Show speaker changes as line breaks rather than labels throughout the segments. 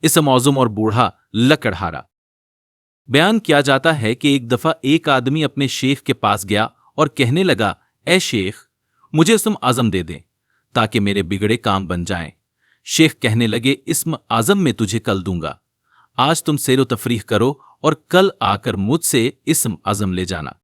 इसम आज़म और बूढ़ा लकड़हारा। बयान किया जाता है कि एक दफा एक आदमी अपने शेख के पास गया और कहने लगा, ए शेख, मुझे इसम आज़म दे दें ताकि मेरे बिगड़े काम बन जाएं। शेख कहने लगे, इसम आज़म में तुझे कल दूंगा, आज तुम सैरो तफरीह करो और कल आकर मुझसे इसम आज़म ले जाना।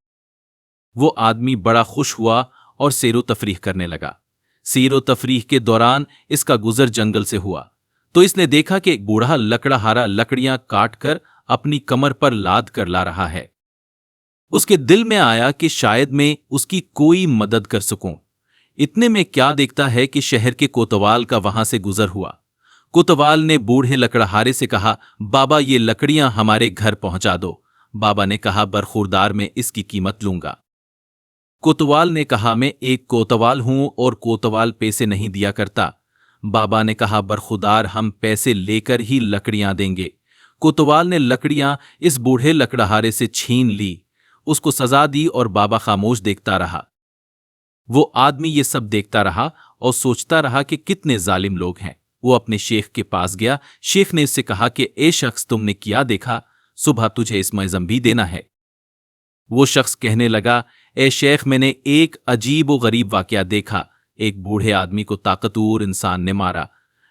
वो आदमी बड़ा खुश हुआ और सैरो तफरीह करने लगा। सैरो तफरीह के दौरान इसका गुजर जंगल से हुआ तो इसने देखा कि एक बूढ़ा लकड़हारा लकड़ियां काट कर अपनी कमर पर लाद कर ला रहा है। उसके दिल में आया कि शायद मैं उसकी कोई मदद कर सकूं। इतने में क्या देखता है कि शहर के कोतवाल का वहां से गुजर हुआ। कोतवाल ने बूढ़े लकड़हारे से कहा, बाबा ये लकड़ियां हमारे घर पहुंचा दो। बाबा ने कहा, बरखुरदार में इसकी कीमत लूंगा। कोतवाल ने कहा, मैं एक कोतवाल हूं और कोतवाल पैसे नहीं दिया करता। बाबा ने कहा, बरखुरदार हम पैसे लेकर ही लकड़ियां देंगे। कोतवाल ने लकड़ियां इस बूढ़े लकड़हारे से छीन ली, उसको सजा दी और बाबा खामोश देखता रहा। वो आदमी ये सब देखता रहा और सोचता रहा कि कितने जालिम लोग हैं। वो अपने शेख के पास गया। शेख ने इससे कहा कि ए शख्स, तुमने क्या देखा? सुबह तुझे इसम आज़म भी देना है। वो शख्स कहने लगा, ए शेख, मैंने एक अजीब व गरीब वाकया देखा। एक बूढ़े आदमी को ताकतवर इंसान ने मारा,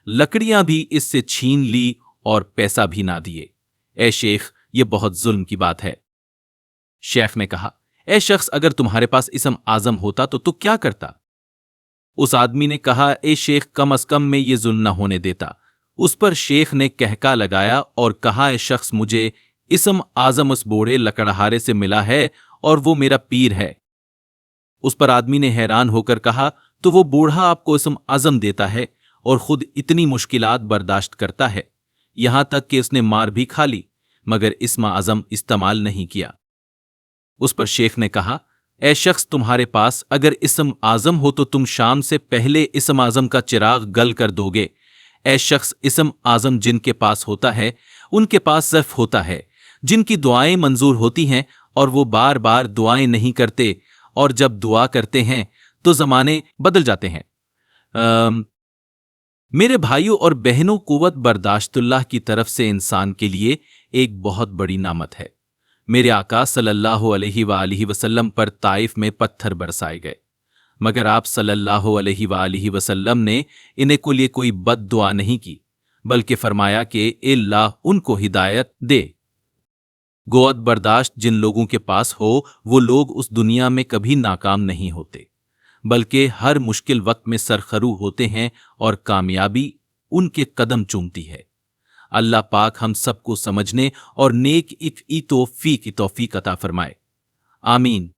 लकड़ियां भी इससे छीन ली और पैसा भी ना दिए। ए शेख, ये बहुत जुल्म की बात है। शेख ने कहा, ए शख्स, अगर तुम्हारे पास इसम आज़म होता तो तू क्या करता? उस आदमी ने कहा, ए शेख, कम अज कम मैं ये जुल्म न होने देता। उस पर शेख ने कहका लगाया और कहा, ए शख्स, मुझे इसम आज़म उस बूढ़े लकड़हारे से मिला है और वो मेरा पीर है। उस पर आदमी ने हैरान होकर कहा, तो वो बूढ़ा आपको इसम आज़म देता है और खुद इतनी मुश्किलात बर्दाश्त करता है, यहां तक कि उसने मार भी खा ली, मगर इसम आज़म इस्तेमाल नहीं किया। उस पर शेख ने कहा, ए शख्स, तुम्हारे पास अगर इसम आज़म हो तो तुम शाम से पहले इसम आज़म का चिराग गल कर दोगे। ए शख्स, इसम आज़म जिनके पास होता है उनके पास सिर्फ होता है, जिनकी दुआएं मंजूर होती हैं और वो बार बार दुआएं नहीं करते, और जब दुआ करते हैं तो जमाने बदल जाते हैं। मेरे भाइयों और बहनों, कुव्वत बर्दाश्तुल्लाह की तरफ से इंसान के लिए एक बहुत बड़ी नामत है। मेरे आका सल्लल्लाहु अलैहि वसल्लम पर ताइफ में पत्थर बरसाए गए, मगर आप सल्लल्लाहु अलैहि वसल्लम ने इन्हें को लिए कोई बद दुआ नहीं की, बल्कि फरमाया कि अल्लाह उनको हिदायत दे। गोअत बर्दाश्त जिन लोगों के पास हो वो लोग उस दुनिया में कभी नाकाम नहीं होते, बल्कि हर मुश्किल वक्त में सरखरू होते हैं और कामयाबी उनके कदम चूमती है। अल्लाह पाक हम सबको समझने और नेक तौफीक अता फरमाए। आमीन।